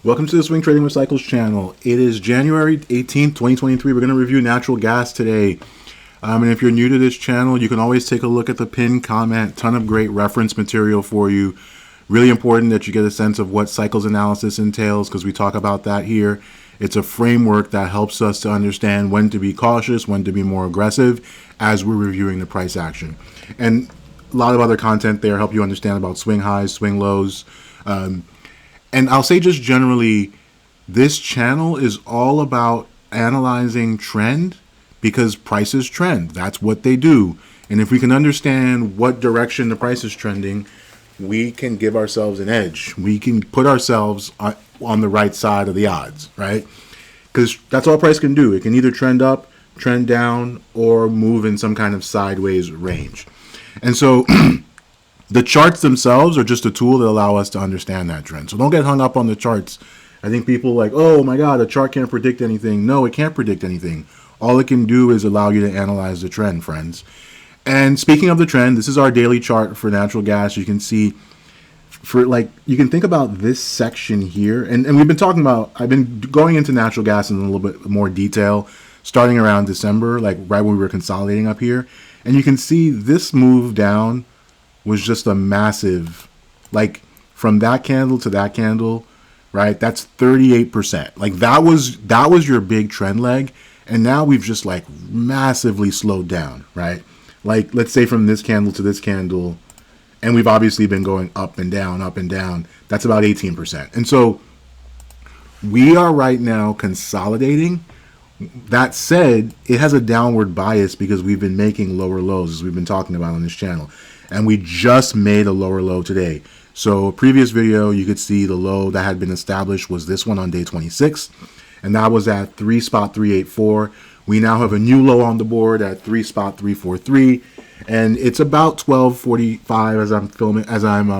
Welcome to the Swing Trading with Cycles channel. It is January 18th, 2023. We're going to review natural gas today. And if you're new to this channel, you can always take a look at the pinned comment. Ton of great reference material for you. Really important that you get a sense of what cycles analysis entails because we talk about that here. It's a framework that helps us to understand when to be cautious, when to be more aggressive as we're reviewing the price action. And a lot of other content there help you understand about swing highs, swing lows. And I'll say just generally, this channel is all about analyzing trend because prices trend. That's what they do. And if we can understand what direction the price is trending, we can give ourselves an edge. We can put ourselves on the right side of the odds, right? Because that's all price can do. It can either trend up, trend down, or move in some kind of sideways range. And so the charts themselves are just a tool that allow us to understand that trend. So don't get hung up on the charts. I think people are like, oh my God, a chart can't predict anything. No, it can't predict anything. All it can do is allow you to analyze the trend, friends. And speaking of the trend, this is our daily chart for natural gas. You can see, you can think about this section here. And we've been talking about, I've been going into natural gas in a little bit more detail, starting around December, like right when we were consolidating up here. And you can see this move down was just a massive, like from that candle to that candle, right? That's 38%. Like that was your big trend leg. And now we've just like massively slowed down, right? Like let's say from this candle to this candle, and we've obviously been going up and down, up and down. That's about 18%. And so we are right now consolidating. That said, it has a downward bias because we've been making lower lows as we've been talking about on this channel. And we just made a lower low today. So a previous video, you could see the low that had been established was this one on day 26. And that was at 3.384. We now have a new low on the board at 3.343. And it's about 12:45 as I'm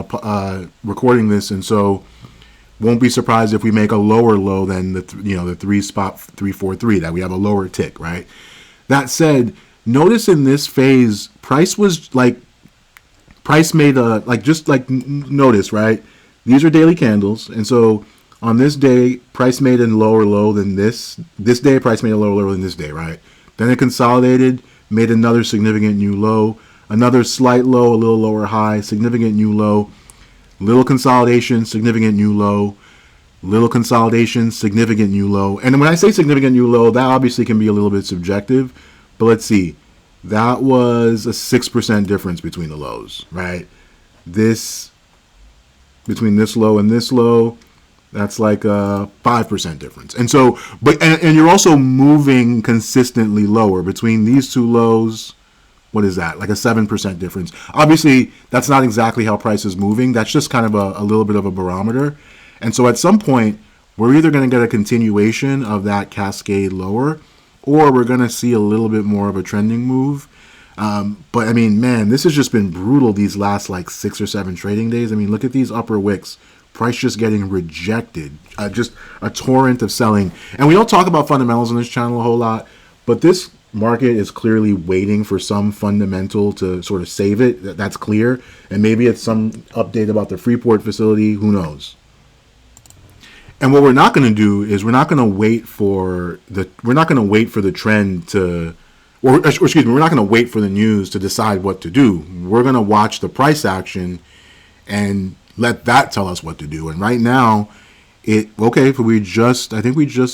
recording this. And so won't be surprised if we make a lower low than the 3.343, that we have a lower tick, right? That said, notice in this phase, price made a, notice, right? These are daily candles. And so on this day, price made a lower low than this. This day, price made a lower low than this day, right? Then it consolidated, made another significant new low, another slight low, a little lower high, significant new low, little consolidation, significant new low, little consolidation, significant new low. And when I say significant new low, that obviously can be a little bit subjective, but let's see. That was a 6% difference between the lows, right? Between this low and this low, that's like a 5% difference. And so, and you're also moving consistently lower between these two lows. What is that? Like a 7% difference. Obviously, that's not exactly how price is moving. That's just kind of a little bit of a barometer. And so at some point, we're either going to get a continuation of that cascade lower, or we're going to see a little bit more of a trending move. But I mean, man, this has just been brutal these last like 6 or 7 trading days. I mean, look at these upper wicks. Price just getting rejected. Just a torrent of selling. And we don't talk about fundamentals on this channel a whole lot, but this market is clearly waiting for some fundamental to sort of save it. That's clear. And maybe it's some update about the Freeport facility. Who knows? And what we're not going to do is we're not going to wait for the trend to, or excuse me, we're not going to wait for the news to decide what to do. We're going to watch the price action and let that tell us what to do. And right now, I think we just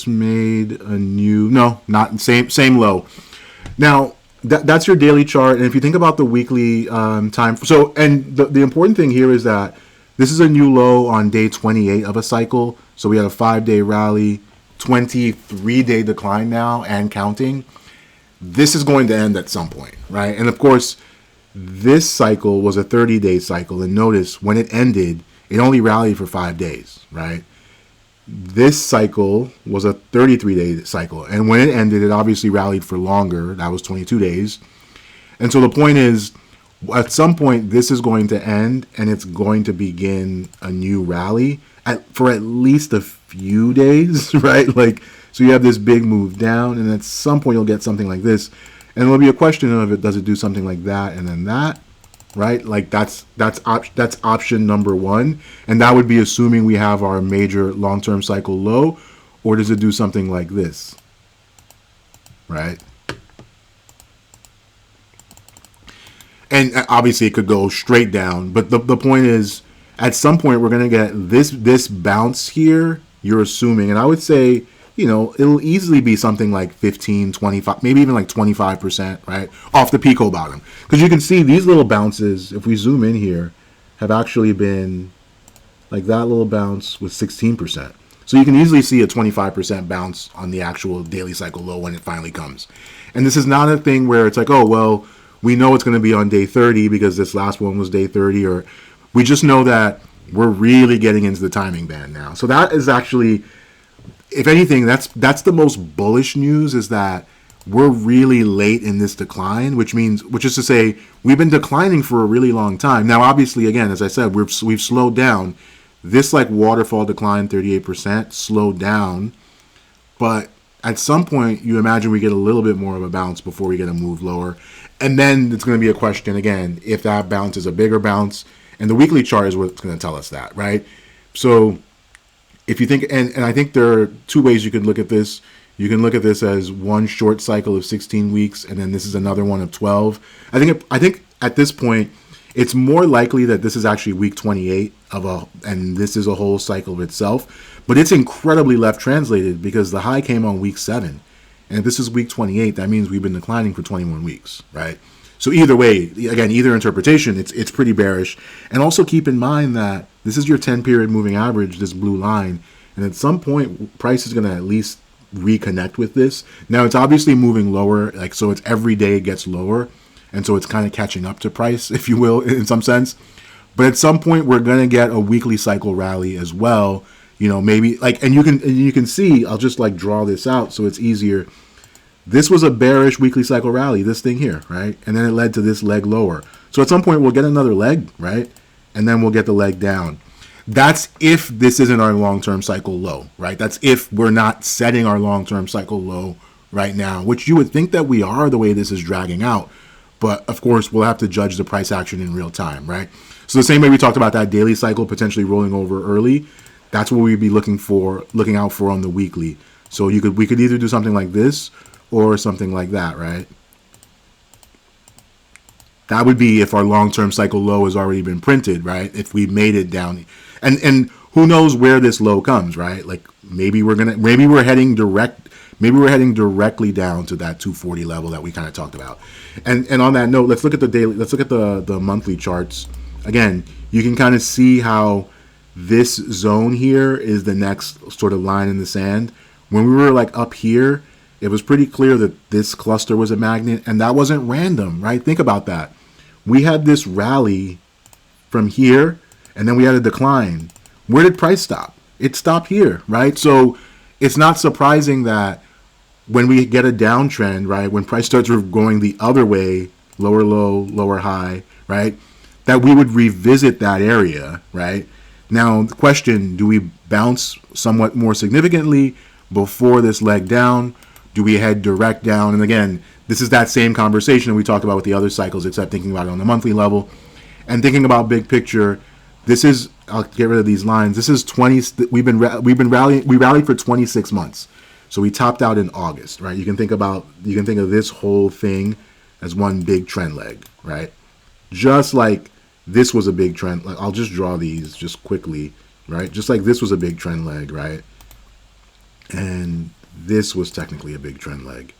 made a new, no, not same low. Now that's your daily chart. And if you think about the weekly time, and the important thing here is that this is a new low on day 28 of a cycle. So we had a 5-day rally, 23-day decline now and counting. This is going to end at some point, right? And of course, this cycle was a 30-day cycle. And notice when it ended, it only rallied for 5 days, right? This cycle was a 33-day cycle. And when it ended, it obviously rallied for longer. That was 22 days. And so the point is, at some point, this is going to end and it's going to begin a new rally for at least a few days, right? So you have this big move down and at some point you'll get something like this. And it'll be a question of does it do something like that and then that? right? Like that's option number one, and that would be assuming we have our major long-term cycle low, or does it do something like this, right? And obviously it could go straight down, but the point is, at some point we're going to get this bounce here, you're assuming, and I would say, you know, it'll easily be something like 15, 25, maybe even like 25%, right, off the Pico bottom. Because you can see these little bounces, if we zoom in here, have actually been, like that little bounce was 16%. So you can easily see a 25% bounce on the actual daily cycle low when it finally comes. And this is not a thing where it's like, oh, well, we know it's going to be on day 30 because this last one was day 30, or we just know that we're really getting into the timing band now. So that is actually, if anything, that's the most bullish news, is that we're really late in this decline, which is to say we've been declining for a really long time. Now, obviously, again, as I said, we've slowed down. This like waterfall decline, 38%, slowed down, but at some point you imagine we get a little bit more of a bounce before we get a move lower. And then it's going to be a question again, if that bounce is a bigger bounce, and the weekly chart is what's going to tell us that, right? So if you think, and I think there are two ways you could look at this. You can look at this as one short cycle of 16 weeks, and then this is another one of 12. I think at this point, it's more likely that this is actually week 28 and this is a whole cycle of itself. But it's incredibly left translated because the high came on week 7. And if this is week 28, that means we've been declining for 21 weeks, right? So either way, again, either interpretation, it's pretty bearish. And also keep in mind that this is your 10-period moving average, this blue line. And at some point, price is going to at least reconnect with this. Now, it's obviously moving lower, like so it's every day it gets lower. And so it's kind of catching up to price, if you will, in some sense. But at some point, we're going to get a weekly cycle rally as well. You know, maybe like, and you can see, I'll just like draw this out so it's easier. This was a bearish weekly cycle rally, this thing here, right? And then it led to this leg lower. So at some point, we'll get another leg, right? And then we'll get the leg down. That's if this isn't our long-term cycle low, right? That's if we're not setting our long-term cycle low right now, which you would think that we are the way this is dragging out. But of course, we'll have to judge the price action in real time, right? So the same way we talked about that daily cycle potentially rolling over early, that's what we'd be looking out for on the weekly. So we could either do something like this or something like that, right? That would be if our long-term cycle low has already been printed, right? If we made it down, and who knows where this low comes, right? Like maybe we're heading directly down to that 240 level that we kind of talked about. And on that note, let's look at the monthly charts. Again, you can kind of see how this zone here is the next sort of line in the sand. When we were like up here, it was pretty clear that this cluster was a magnet, and that wasn't random, right? Think about that. We had this rally from here, and then we had a decline. Where did price stop? It stopped here, right? So it's not surprising that when we get a downtrend, right, when price starts going the other way, lower low, lower high, right, that we would revisit that area, right? Now, the question, do we bounce somewhat more significantly before this leg down? Do we head direct down? And again, this is that same conversation that we talked about with the other cycles, except thinking about it on the monthly level. And thinking about big picture, this is, I'll get rid of these lines. This is 20, we rallied for 26 months. So we topped out in August, right? You can think of this whole thing as one big trend leg, right? Just like this was a big trend. Like, I'll just draw these just quickly, right? Just like this was a big trend leg, right? And this was technically a big trend leg.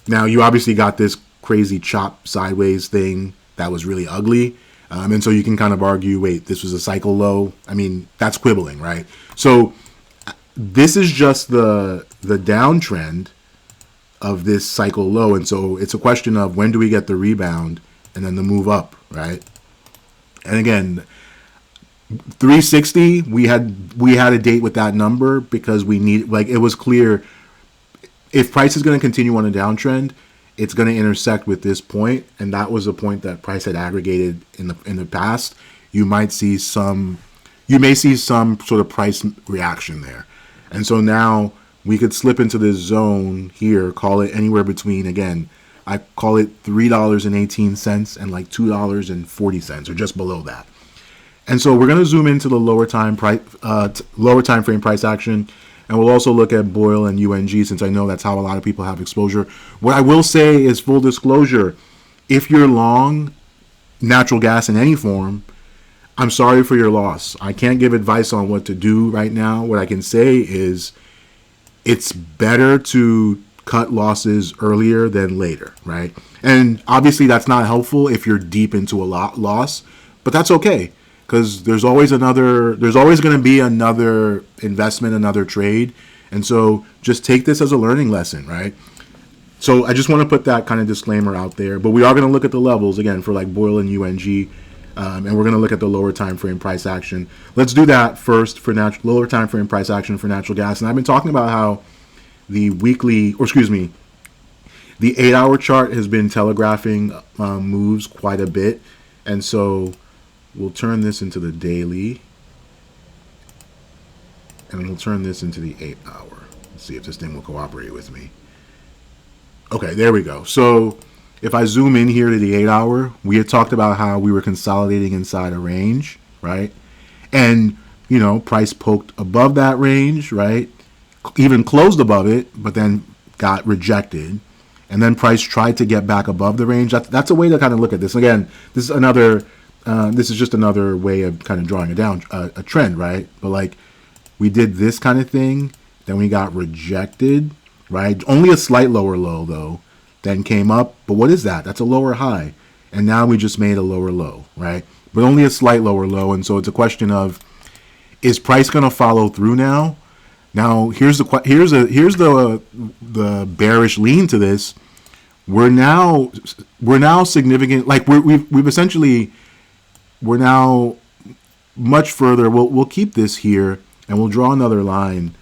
Now, you obviously got this crazy chop sideways thing that was really ugly. And so you can kind of argue, wait, this was a cycle low. I mean, that's quibbling, right? So this is just the downtrend of this cycle low. And so it's a question of when do we get the rebound and then the move up, right? And again, 360, we had a date with that number because we need, like, it was clear if price is going to continue on a downtrend, it's going to intersect with this point, and that was a point that price had aggregated in the past. You may see some sort of price reaction there. And so now we could slip into this zone here, call it anywhere between, again, I call it $3.18 and like $2.40 or just below that. And so we're going to zoom into the lower time frame price action, and we'll also look at BOIL and UNG since I know that's how a lot of people have exposure. What I will say is, full disclosure, if you're long natural gas in any form, I'm sorry for your loss. I can't give advice on what to do right now. What I can say is it's better to cut losses earlier than later, right? And obviously that's not helpful if you're deep into a loss, but that's okay because there's always going to be another investment, another trade. And so just take this as a learning lesson, right? So I just want to put that kind of disclaimer out there, but we are going to look at the levels again for like BOIL and UNG. And we're going to look at the lower time frame price action. Let's do that first for lower time frame price action for natural gas. And I've been talking about how the 8-hour chart has been telegraphing moves quite a bit. And so we'll turn this into the daily. And we'll turn this into the 8-hour. Let's see if this thing will cooperate with me. Okay, there we go. So if I zoom in here to the 8-hour, we had talked about how we were consolidating inside a range, right? And, price poked above that range, right? Even closed above it, but then got rejected. And then price tried to get back above the range. That's a way to kind of look at this. Again, this is just another way of kind of drawing a trend, right? But like we did this kind of thing, then we got rejected, right? Only a slight lower low though. Then came up, but what is that? That's a lower high. And now we just made a lower low, right? But only a slight lower low. And so it's a question of, is price going to follow through now? Now, here's the bearish lean to this. We're now significant, like we're now much further. We'll keep this here and we'll draw another line.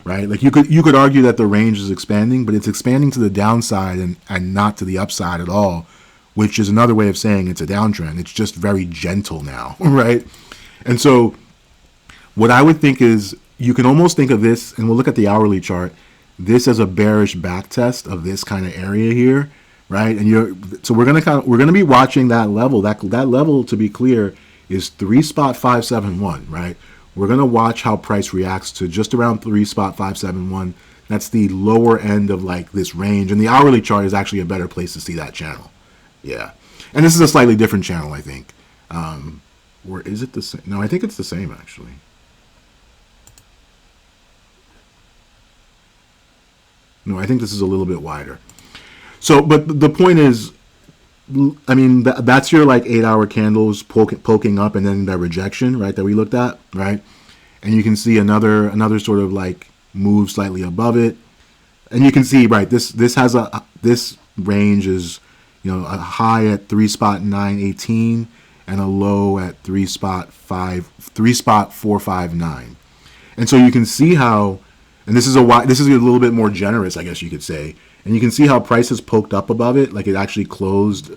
Right, like you could argue that the range is expanding, but it's expanding to the downside and not to the upside at all, which is another way of saying it's a downtrend. It's just very gentle now, right? And so what I would think is you can almost think of this, and we'll look at the hourly chart, this as a bearish back test of this kind of area here, right? And we're gonna be watching that level. That level, to be clear, is 3.571, right? We're going to watch how price reacts to just around 3.571. That's the lower end of like this range. And the hourly chart is actually a better place to see that channel. Yeah. And this is a slightly different channel, I think. Or is it the same? No, I think it's the same actually. No, I think this is a little bit wider. So, but the point is, I mean, that's your like 8-hour candles poking up and then the rejection, right, that we looked at, right? And you can see another sort of like move slightly above it. And you can see, right, this range is, a high at 3.918 and a low at 3.459. And so you can see how, and this is a little bit more generous, I guess you could say. And you can see how price has poked up above it, like it actually closed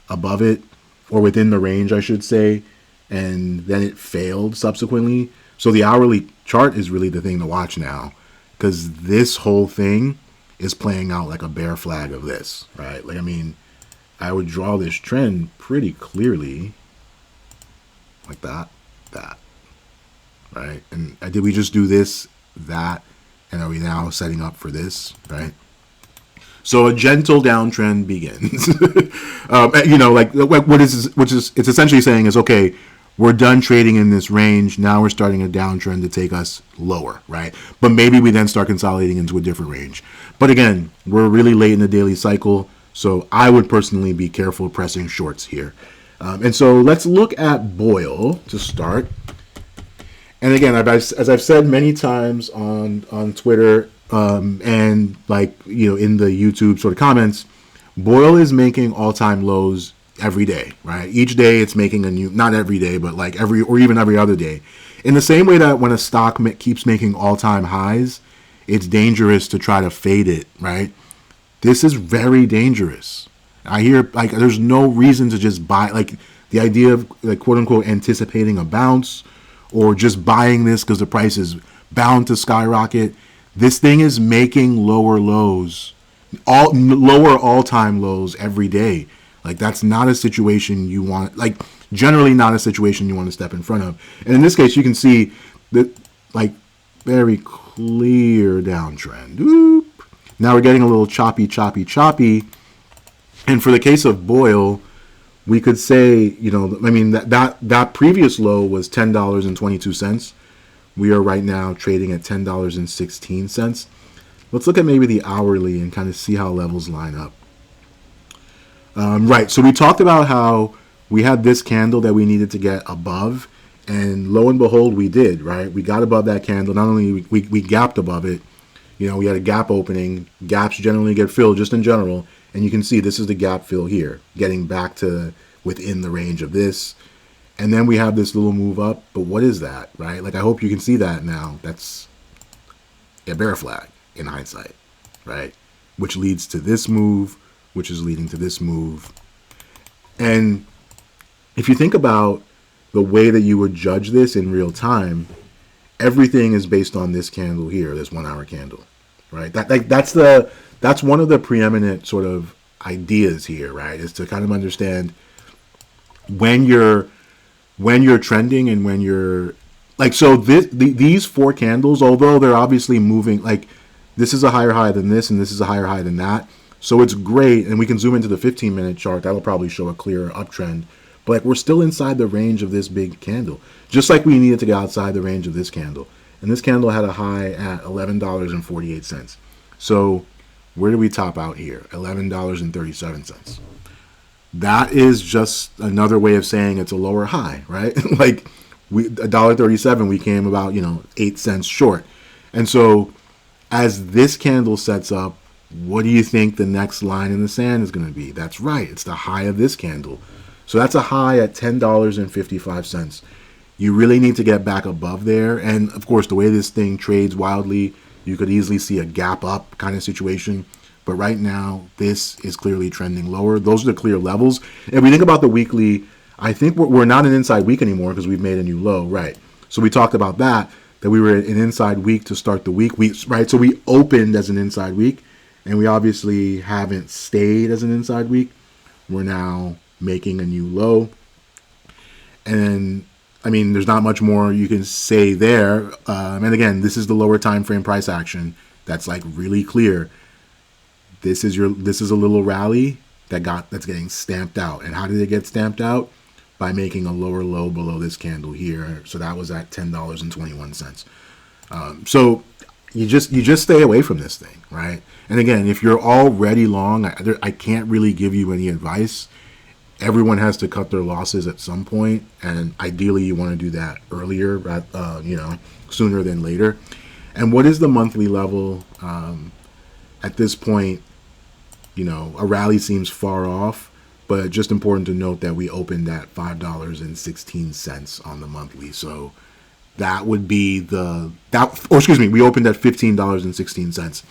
above it, or within the range, I should say, and then it failed subsequently. So the hourly chart is really the thing to watch now, because this whole thing is playing out like a bear flag of this, right? Like, I mean, I would draw this trend pretty clearly, like that, right? And did we just do this, that, and are we now setting up for this, right? So a gentle downtrend begins. It's essentially saying is, okay, we're done trading in this range. Now we're starting a downtrend to take us lower, right? But maybe we then start consolidating into a different range. But again, we're really late in the daily cycle, so I would personally be careful pressing shorts here. And so let's look at BOIL to start. And again, as I've said many times on Twitter, and like, in the YouTube sort of comments, BOIL is making all-time lows every day, right? Each day it's making a new, not every day, but like every other day. In the same way that when a stock keeps making all-time highs, it's dangerous to try to fade it, right? This is very dangerous. I hear like there's no reason to just buy, like the idea of like quote unquote anticipating a bounce or just buying this because the price is bound to skyrocket. This thing is making lower lows lower all-time lows every day. Like that's not a situation you want. Like generally not a situation you want to step in front of. And in this case, you can see that like very clear downtrend. Oop. Now we're getting a little choppy. And for the case of Boyle, we could say, I mean that previous low was $10.22. We are right now trading at $10.16. Let's look at maybe the hourly and kind of see how levels line up. Right, so we talked about how we had this candle that we needed to get above, and lo and behold, we did, right? We got above that candle. Not only we gapped above it, we had a gap opening. Gaps generally get filled just in general, and you can see this is the gap fill here, getting back to within the range of this. And then we have this little move up, but what is that, right? Like I hope you can see that now. That's a bear flag in hindsight, right? Which leads to this move, which is leading to this move. And if you think about the way that you would judge this in real time, everything is based on this candle here, this 1 hour candle, right? That's one of the preeminent sort of ideas here, right? Is to kind of understand when you're trending and when you're like, so these 4 candles, although they're obviously moving, like this is a higher high than this and this is a higher high than that. So it's great. And we can zoom into the 15-minute chart. That'll probably show a clearer uptrend. But like we're still inside the range of this big candle, just like we needed to get outside the range of this candle. And this candle had a high at $11.48. So where do we top out here? $11.37. That is just another way of saying it's a lower high, right? Like $1.37, we came about 8 cents short. And so as this candle sets up, what do you think the next line in the sand is going to be? That's right, it's the high of this candle. So that's a high at $10.55. You really need to get back above there. And of course, the way this thing trades wildly, you could easily see a gap up kind of situation. But right now, this is clearly trending lower. Those are the clear levels. If we think about the weekly, I think we're not an inside week anymore because we've made a new low, right? So we talked about that we were an inside week to start the week, right? So we opened as an inside week, and we obviously haven't stayed as an inside week. We're now making a new low. And I mean, there's not much more you can say there. And again, this is the lower time frame price action. That's like really clear. This is a little rally that's getting stamped out. And how did it get stamped out? By making a lower low below this candle here. So that was at $10.21. So you just stay away from this thing, right? And again, if you're already long, I can't really give you any advice. Everyone has to cut their losses at some point, and ideally you want to do that earlier, sooner than later. And what is the monthly level? At this point, a rally seems far off, but just important to note that we opened at $5.16 on the monthly. So that would be we opened at $15.16.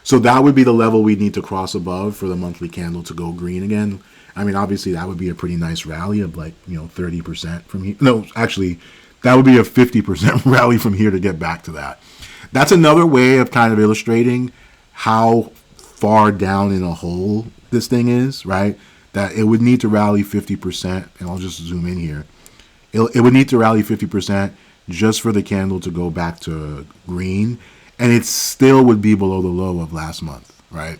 So that would be the level we need to cross above for the monthly candle to go green again. I mean, obviously that would be a pretty nice rally of 30% from here. No, actually, that would be a 50% rally from here to get back to that. That's another way of kind of illustrating how far down in a hole this thing is, right? That it would need to rally 50%, and I'll just zoom in here. It would need to rally 50% just for the candle to go back to green, and it still would be below the low of last month, right?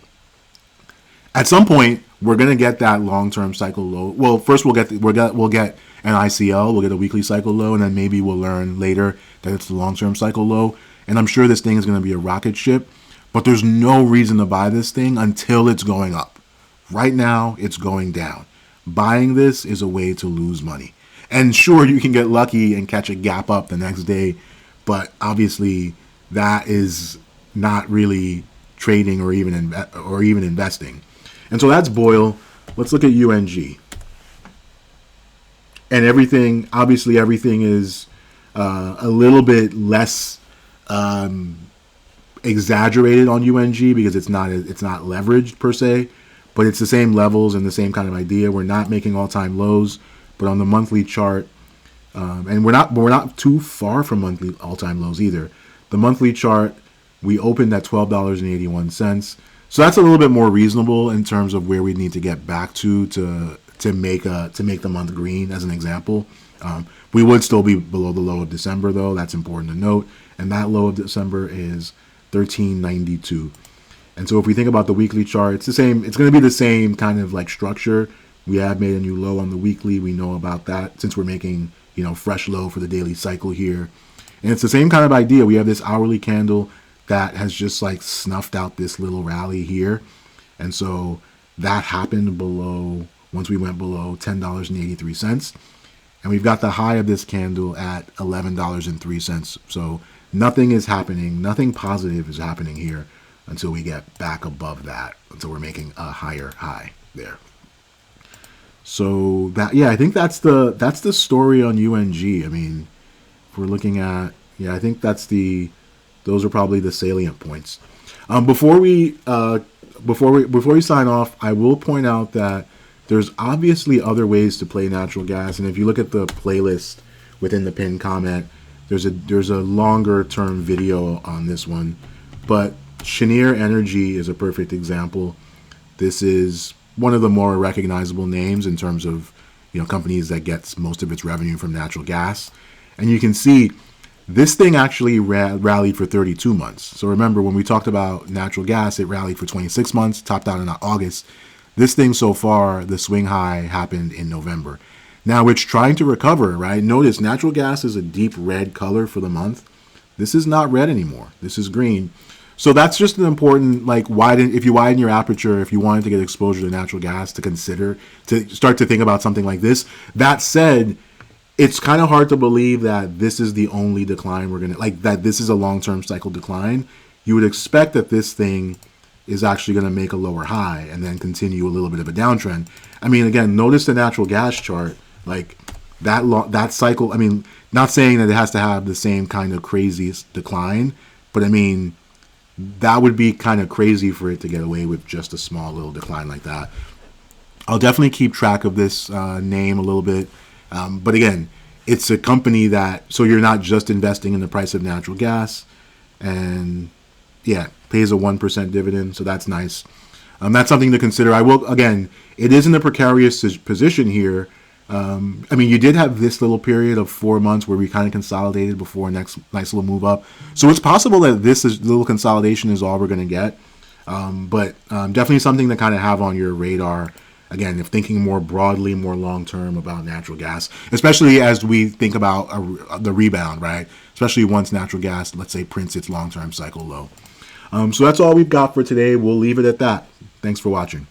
At some point, we're gonna get that long-term cycle low. Well, first we'll get an ICL, we'll get a weekly cycle low, and then maybe we'll learn later that it's the long-term cycle low. And I'm sure this thing is gonna be a rocket ship, but there's no reason to buy this thing until it's going up. Right now, it's going down. Buying this is a way to lose money. And sure, you can get lucky and catch a gap up the next day, but obviously that is not really trading or even investing. And so that's Boyle. Let's look at UNG. And everything is a little bit less exaggerated on UNG because it's not leveraged per se, but it's the same levels and the same kind of idea. We're not making all-time lows, but on the monthly chart, and we're not too far from monthly all-time lows either. The monthly chart, we opened at $12.81. So that's a little bit more reasonable in terms of where we need to get back to make the month green, as an example. We would still be below the low of December, though. That's important to note. And that low of December is 1392. And so if we think about the weekly chart, it's the same. It's going to be the same kind of like structure. We have made a new low on the weekly. We know about that since we're making, fresh low for the daily cycle here. And it's the same kind of idea. We have this hourly candle that has just like snuffed out this little rally here. And so that happened once we went below $10.83. And we've got the high of this candle at $11.03. So nothing is happening. Nothing positive is happening here until we get back above that, until we're making a higher high there. So I think that's the story on UNG. I mean, if we're looking at, I think those are probably the salient points. Before we sign off, I will point out that there's obviously other ways to play natural gas, and if you look at the playlist within the pinned comment, there's a longer term video on this one. But Cheniere Energy is a perfect example. This is one of the more recognizable names in terms of companies that gets most of its revenue from natural gas, and you can see this thing actually rallied for 32 months. So remember, when we talked about natural gas, it rallied for 26 months, topped out in August. This thing so far, the swing high happened in November. Now it's trying to recover, right? Notice natural gas is a deep red color for the month. This is not red anymore. This is green. So that's just an important, if you widen your aperture, if you wanted to get exposure to natural gas, to consider, to start to think about something like this. That said, it's kind of hard to believe that this is the only decline we're going to, that this is a long-term cycle decline. You would expect that this thing is actually going to make a lower high and then continue a little bit of a downtrend. I mean, again, notice the natural gas chart, that cycle. I mean, not saying that it has to have the same kind of craziest decline, but I mean, that would be kind of crazy for it to get away with just a small little decline like that. I'll definitely keep track of this name a little bit. But again, it's a company so you're not just investing in the price of natural gas, and pays a 1% dividend. So that's nice. That's something to consider. It is in a precarious position here. I mean, you did have this little period of 4 months where we kind of consolidated before next nice little move up. So it's possible that this little consolidation is all we're going to get. But definitely something to kind of have on your radar. Again, if thinking more broadly, more long-term about natural gas, especially as we think about the rebound, right? Especially once natural gas, let's say, prints its long-term cycle low. So that's all we've got for today. We'll leave it at that. Thanks for watching.